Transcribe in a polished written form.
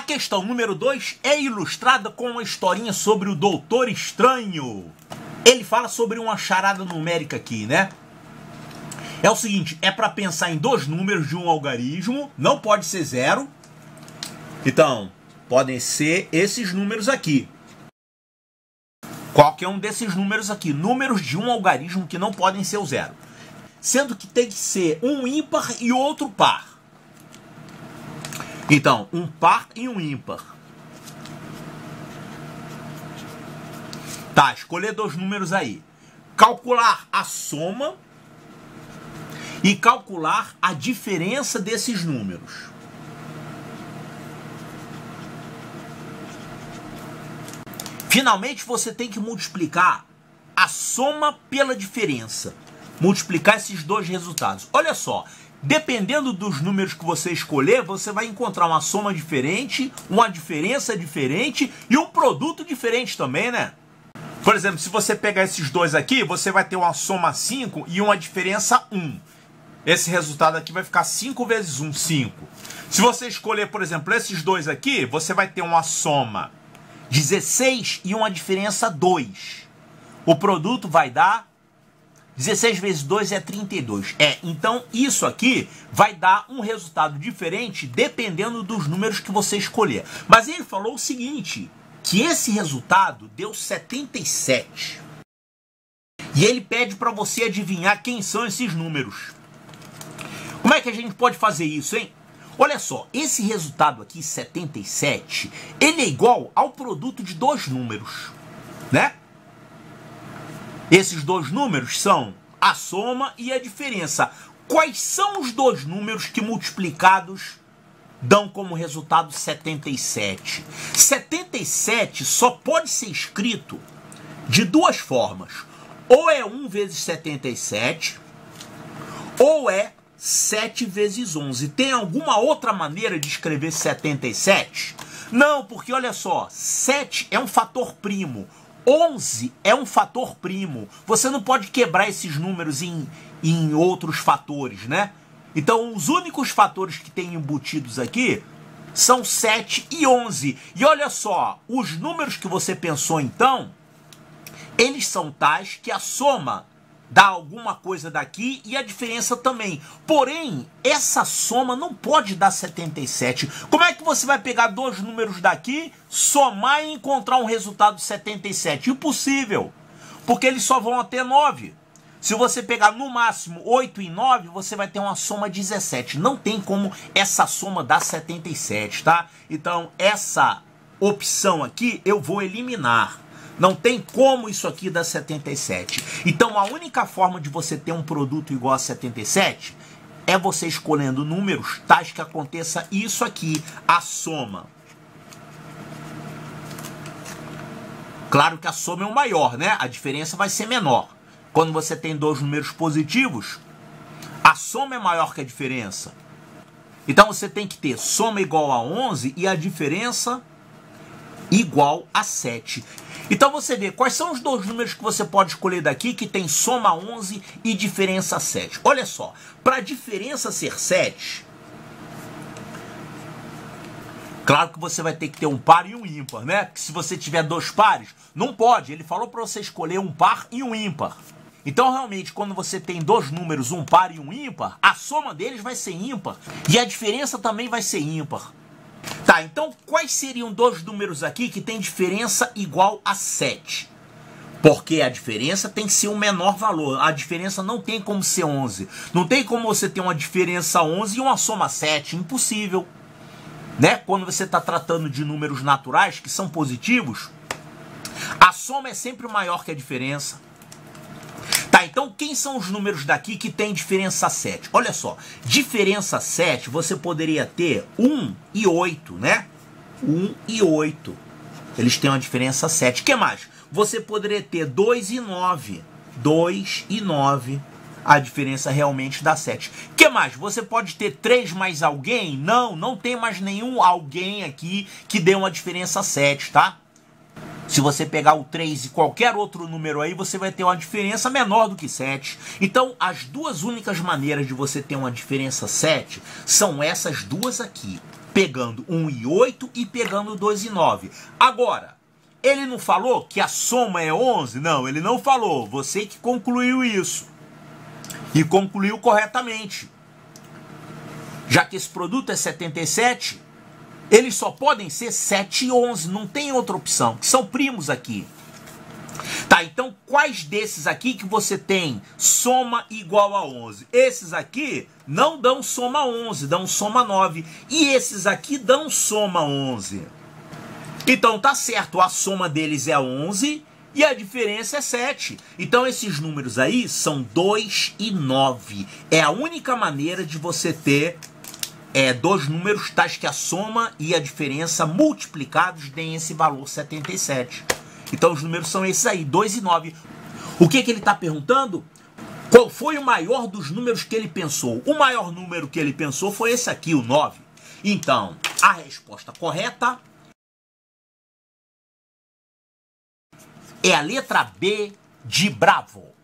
questão número 2 é ilustrada com uma historinha sobre o Doutor Estranho. Ele fala sobre uma charada numérica aqui, né? É o seguinte, é para pensar em dois números de um algarismo, não pode ser 0. Então, podem ser esses números aqui. Qualquer um desses números aqui, números de um algarismo que não podem ser o 0. Sendo que tem que ser um ímpar e outro par. Então, um par e um ímpar. Tá, escolher dois números aí. Calcular a soma e calcular a diferença desses números. Finalmente, você tem que multiplicar a soma pela diferença. Multiplicar esses dois resultados. Olha só, dependendo dos números que você escolher, você vai encontrar uma soma diferente, uma diferença diferente e um produto diferente também, né? Por exemplo, se você pegar esses dois aqui, você vai ter uma soma 5 e uma diferença 1. Esse resultado aqui vai ficar 5 vezes 1, 5. Se você escolher, por exemplo, esses dois aqui, você vai ter uma soma 16 e uma diferença 2. O produto vai dar 16 vezes 2 é 32. Então isso aqui vai dar um resultado diferente dependendo dos números que você escolher. Mas ele falou o seguinte, que esse resultado deu 77. E ele pede para você adivinhar quem são esses números. Como é que a gente pode fazer isso, hein? Olha só, esse resultado aqui, 77, ele é igual ao produto de dois números, né? Esses dois números são a soma e a diferença. Quais são os dois números que multiplicados dão como resultado 77? 77 só pode ser escrito de duas formas. Ou é 1 vezes 77, ou é 7 vezes 11. Tem alguma outra maneira de escrever 77? Não, porque olha só, 7 é um fator primo. 11 é um fator primo. Você não pode quebrar esses números em outros fatores, né? Então, os únicos fatores que tem embutidos aqui são 7 e 11. E olha só, os números que você pensou então, eles são tais que a soma dá alguma coisa daqui e a diferença também. Porém, essa soma não pode dar 77. Como é que você vai pegar dois números daqui, somar e encontrar um resultado 77? Impossível, porque eles só vão até 9. Se você pegar no máximo 8 e 9, você vai ter uma soma 17. Não tem como essa soma dar 77, tá? Então, essa opção aqui eu vou eliminar. Não tem como isso aqui dar 77. Então, a única forma de você ter um produto igual a 77 é você escolhendo números tais que aconteça isso aqui, a soma. Claro que a soma é o maior, né? A diferença vai ser menor. Quando você tem dois números positivos, a soma é maior que a diferença. Então, você tem que ter soma igual a 11 e a diferença igual a 7. Então você vê quais são os dois números que você pode escolher daqui que tem soma 11 e diferença 7. Olha só, para a diferença ser 7, claro que você vai ter que ter um par e um ímpar, né? Porque se você tiver dois pares, não pode. Ele falou para você escolher um par e um ímpar. Então realmente quando você tem dois números, um par e um ímpar, a soma deles vai ser ímpar e a diferença também vai ser ímpar. Tá, então quais seriam dois números aqui que tem diferença igual a 7? Porque a diferença tem que ser um menor valor. A diferença não tem como ser 11. Não tem como você ter uma diferença 11 e uma soma 7. Impossível. Né? Quando você está tratando de números naturais que são positivos, a soma é sempre maior que a diferença. Tá, então quem são os números daqui que tem diferença 7? Olha só, diferença 7 você poderia ter 1 e 8, né? 1 e 8. Eles têm uma diferença 7. O que mais? Você poderia ter 2 e 9. 2 e 9. A diferença realmente dá 7. O que mais? Você pode ter 3 mais alguém? Não, não tem mais nenhum alguém aqui que dê uma diferença 7, tá? Se você pegar o 3 e qualquer outro número aí, você vai ter uma diferença menor do que 7. Então, as duas únicas maneiras de você ter uma diferença 7 são essas duas aqui. pegando 1 e 8 e pegando 2 e 9. Agora, ele não falou que a soma é 11? Não, ele não falou. Você que concluiu isso. E concluiu corretamente. Já que esse produto é 77, eles só podem ser 7 e 11. Não tem outra opção, que são primos aqui. Tá, então quais desses aqui que você tem soma igual a 11? Esses aqui não dão soma 11, dão soma 9. E esses aqui dão soma 11. Então tá certo, a soma deles é 11 e a diferença é 7. Então esses números aí são 2 e 9. É a única maneira de você ter dois números tais que a soma e a diferença multiplicados deem esse valor 77. Então os números são esses aí, 2 e 9. O que ele está perguntando? Qual foi o maior dos números que ele pensou? O maior número que ele pensou foi esse aqui, o 9. Então, a resposta correta é a letra B de Bravo.